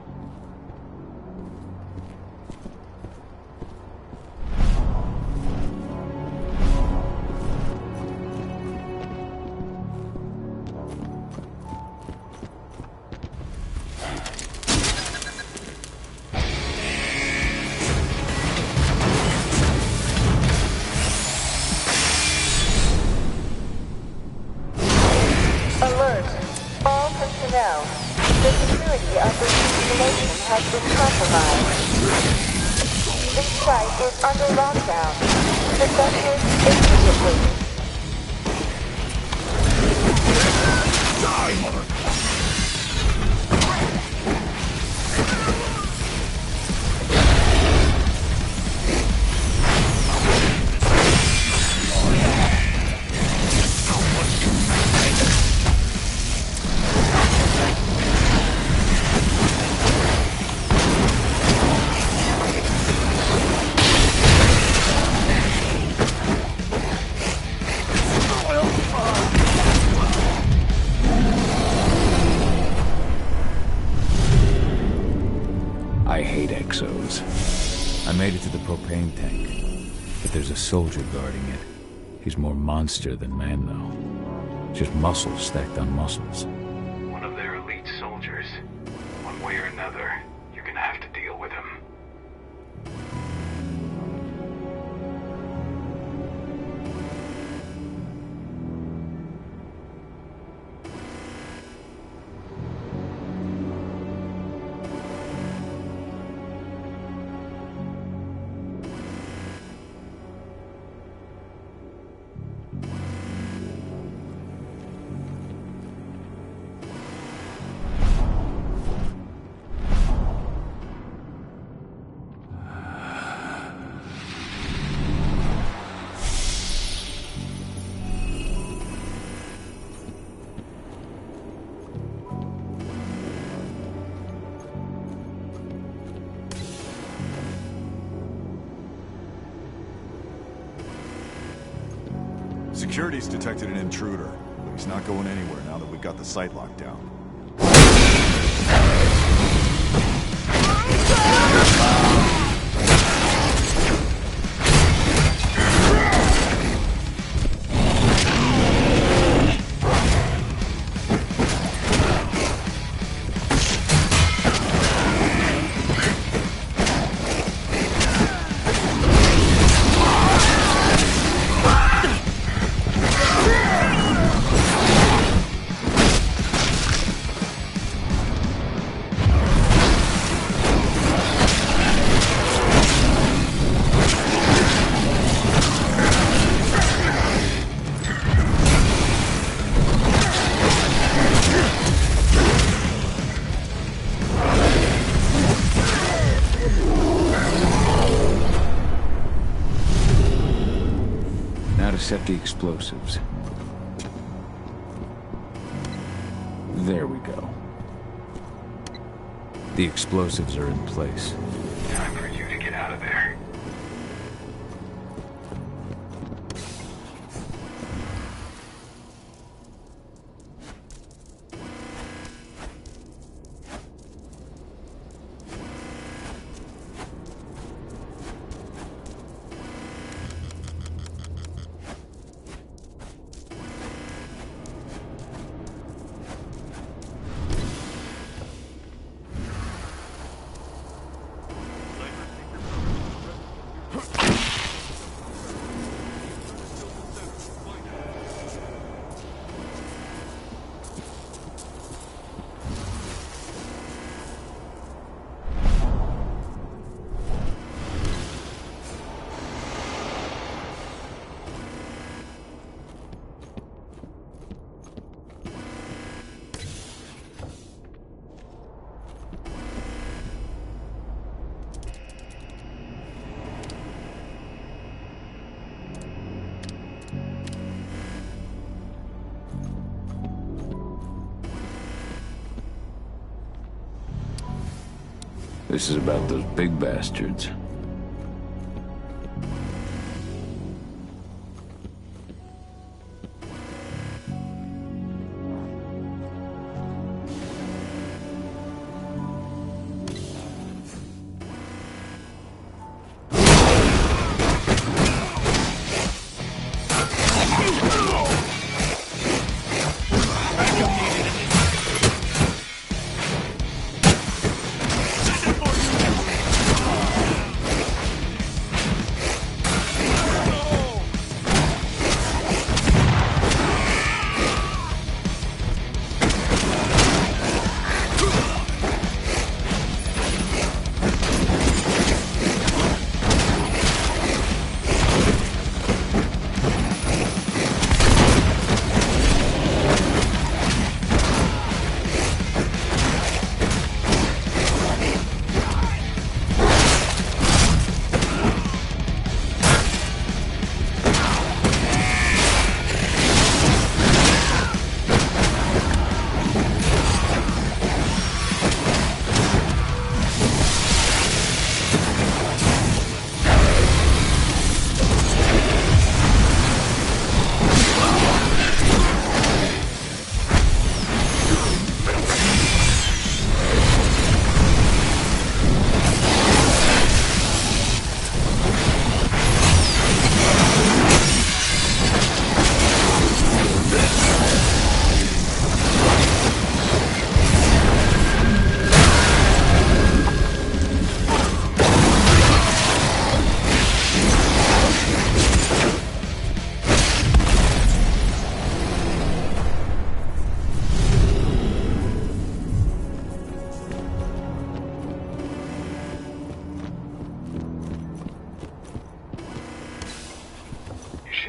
Alert! All personnel. The security of this installation has been compromised. This site is under lockdown. Defectors immediately. Die, mother! I hate exos. I made it to the propane tank, but there's a soldier guarding it. He's more monster than man, though. Just muscles stacked on muscles. One of their elite soldiers. One way or another, you're gonna have to deal with him. Security's detected an intruder, but he's not going anywhere now that we've got the site locked down. Set the explosives. There we go. The explosives are in place. Time for you to get out of there. This is about those big bastards.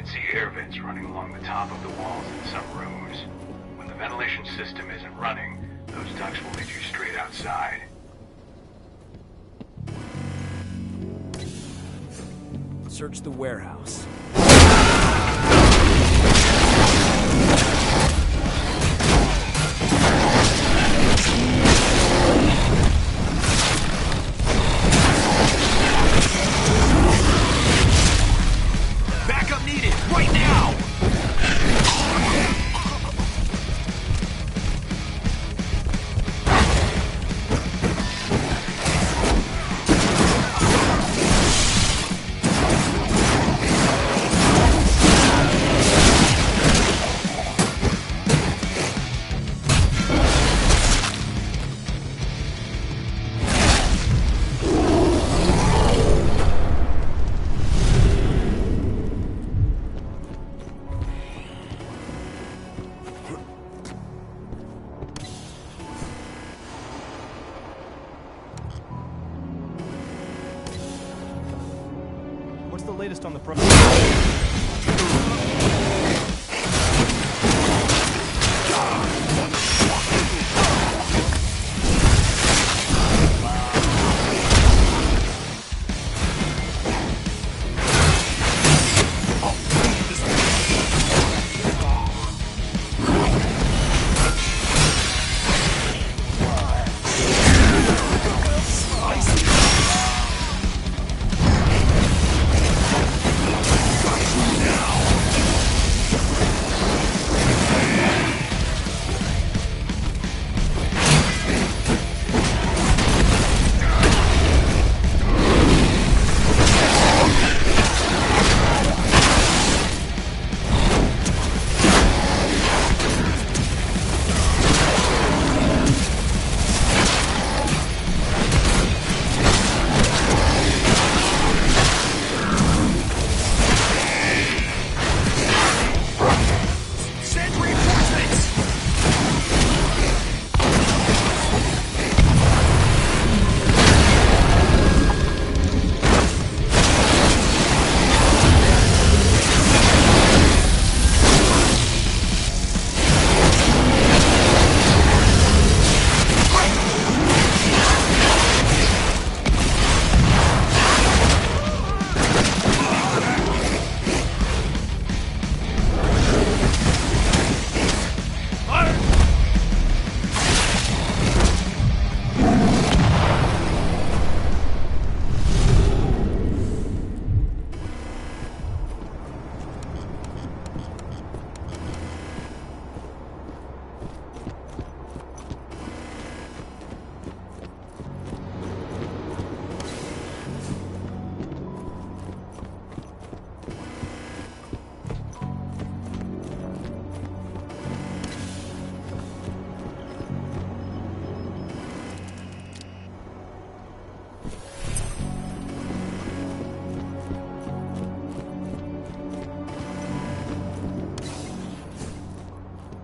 can see air vents running along the top of the walls in some rooms. When the ventilation system isn't running, those ducts will lead you straight outside. Search the warehouse. Backup needed, right now! What's the latest on the pro?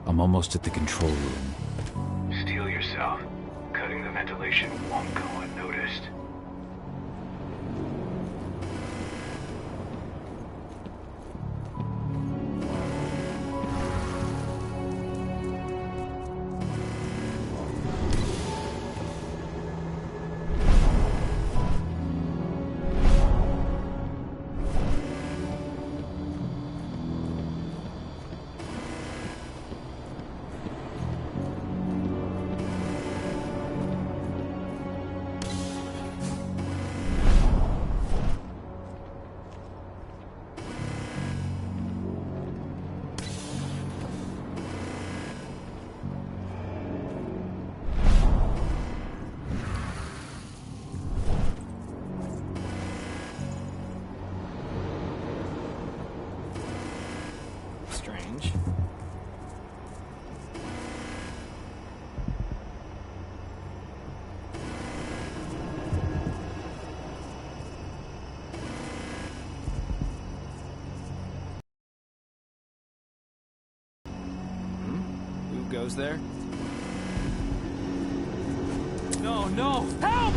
I'm almost at the control room. Steel yourself. Cutting the ventilation won't go unnoticed. Strange. Who goes there? No, no! Help!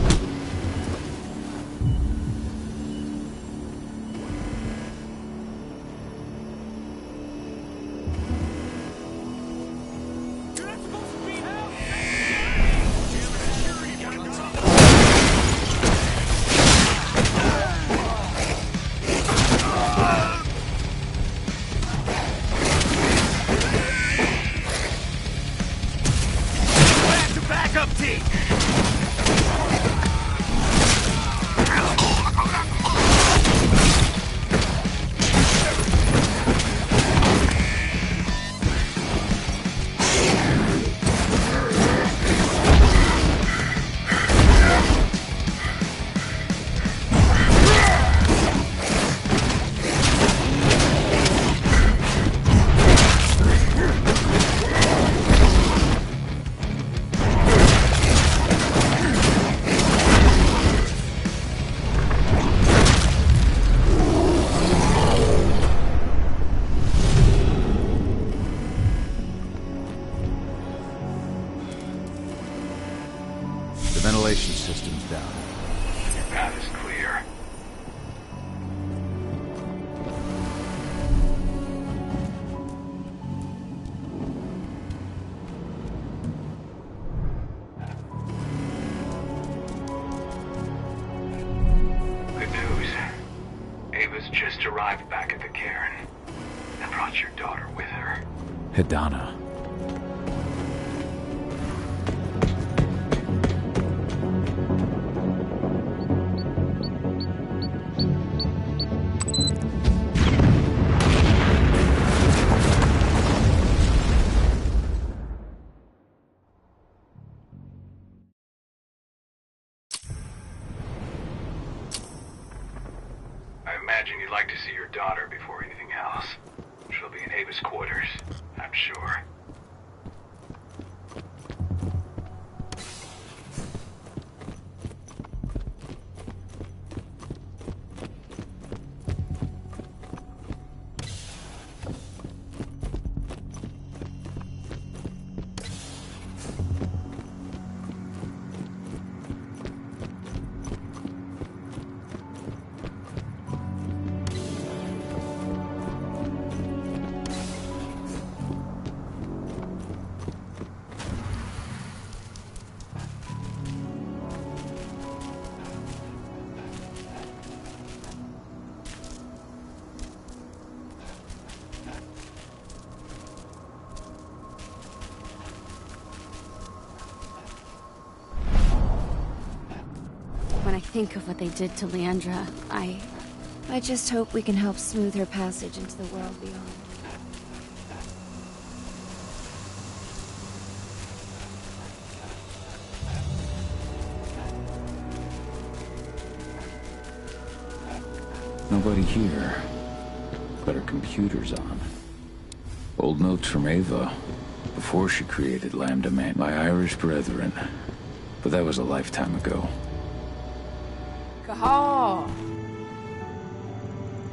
system's down. Your path is clear. Good news. Ava's just arrived back at the cairn and brought your daughter with her. Hidana. I imagine you'd like to see your daughter before anything else. She'll be in Ava's quarters, I'm sure. When I think of what they did to Leandra, I just hope we can help smooth her passage into the world beyond. Nobody here, but her computer's on. Old notes from Ava, before she created Lambda Man, my Irish brethren. But that was a lifetime ago. Cahal!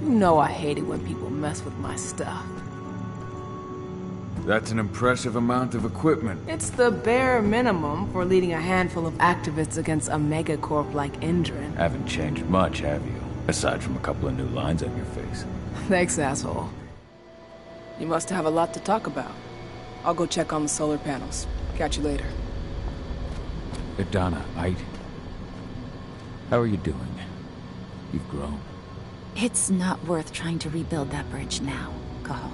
You know I hate it when people mess with my stuff. That's an impressive amount of equipment. It's the bare minimum for leading a handful of activists against a megacorp like Indran. Haven't changed much, have you? Aside from a couple of new lines on your face. Thanks, asshole. You must have a lot to talk about. I'll go check on the solar panels. Catch you later. Donna, how are you doing? You've grown. It's not worth trying to rebuild that bridge now, Cahal.